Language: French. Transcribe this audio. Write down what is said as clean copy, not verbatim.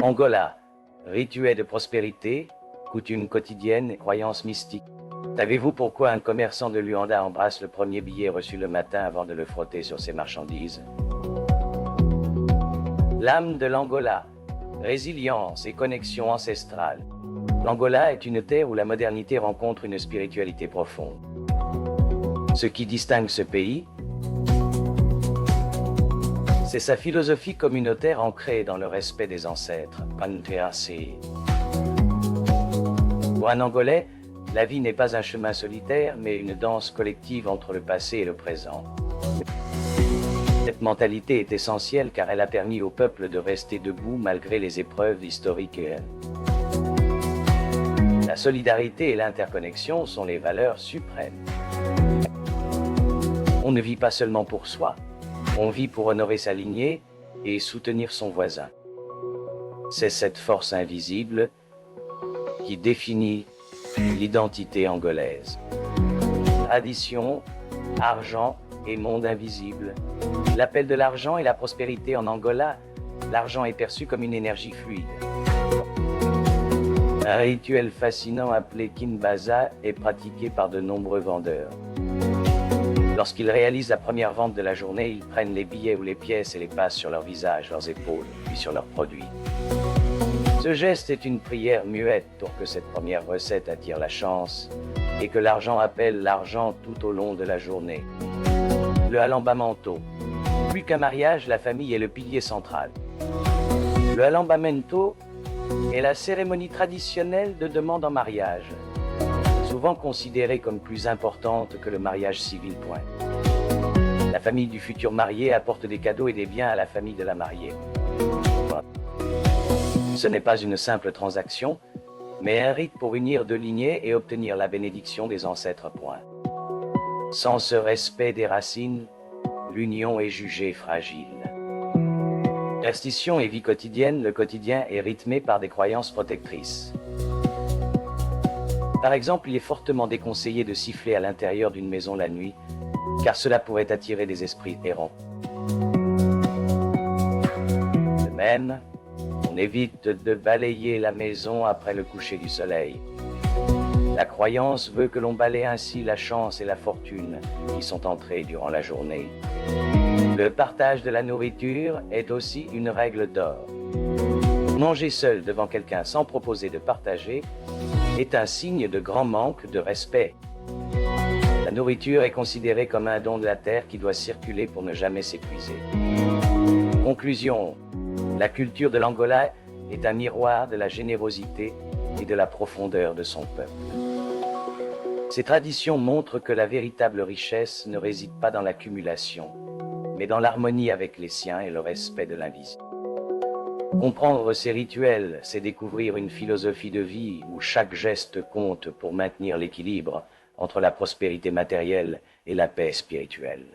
Angola, rituel de prospérité, coutumes quotidiennes et croyances mystiques. Savez-vous pourquoi un commerçant de Luanda embrasse le premier billet reçu le matin avant de le frotter sur ses marchandises? L'âme de l'Angola, résilience et connexion ancestrale. L'Angola est une terre où la modernité rencontre une spiritualité profonde. Ce qui distingue ce pays, c'est sa philosophie communautaire ancrée dans le respect des ancêtres. Pour un Angolais, la vie n'est pas un chemin solitaire, mais une danse collective entre le passé et le présent. Cette mentalité est essentielle car elle a permis au peuple de rester debout malgré les épreuves historiques. La solidarité et l'interconnexion sont les valeurs suprêmes. On ne vit pas seulement pour soi, on vit pour honorer sa lignée et soutenir son voisin. C'est cette force invisible qui définit l'identité angolaise. Tradition, argent et monde invisible. L'appel de l'argent et la prospérité en Angola, l'argent est perçu comme une énergie fluide. Un rituel fascinant appelé Kinbaza est pratiqué par de nombreux vendeurs. Lorsqu'ils réalisent la première vente de la journée, ils prennent les billets ou les pièces et les passent sur leur visage, leurs épaules, puis sur leurs produits. Ce geste est une prière muette pour que cette première recette attire la chance et que l'argent appelle l'argent tout au long de la journée. Le alambamento. Plus qu'un mariage, la famille est le pilier central. Le alambamento est la cérémonie traditionnelle de demande en mariage, souvent considérée comme plus importante que le mariage civil. La famille du futur marié apporte des cadeaux et des biens à la famille de la mariée. Ce n'est pas une simple transaction, mais un rite pour unir deux lignées et obtenir la bénédiction des ancêtres. Sans ce respect des racines, l'union est jugée fragile. Superstition et vie quotidienne, le quotidien est rythmé par des croyances protectrices. Par exemple, il est fortement déconseillé de siffler à l'intérieur d'une maison la nuit, car cela pourrait attirer des esprits errants. De même, on évite de balayer la maison après le coucher du soleil. La croyance veut que l'on balaie ainsi la chance et la fortune qui sont entrées durant la journée. Le partage de la nourriture est aussi une règle d'or. Manger seul devant quelqu'un sans proposer de partager est un signe de grand manque de respect. La nourriture est considérée comme un don de la terre qui doit circuler pour ne jamais s'épuiser. Conclusion, la culture de l'Angola est un miroir de la générosité et de la profondeur de son peuple. Ces traditions montrent que la véritable richesse ne réside pas dans l'accumulation, mais dans l'harmonie avec les siens et le respect de l'invisible. Comprendre ces rituels, c'est découvrir une philosophie de vie où chaque geste compte pour maintenir l'équilibre entre la prospérité matérielle et la paix spirituelle.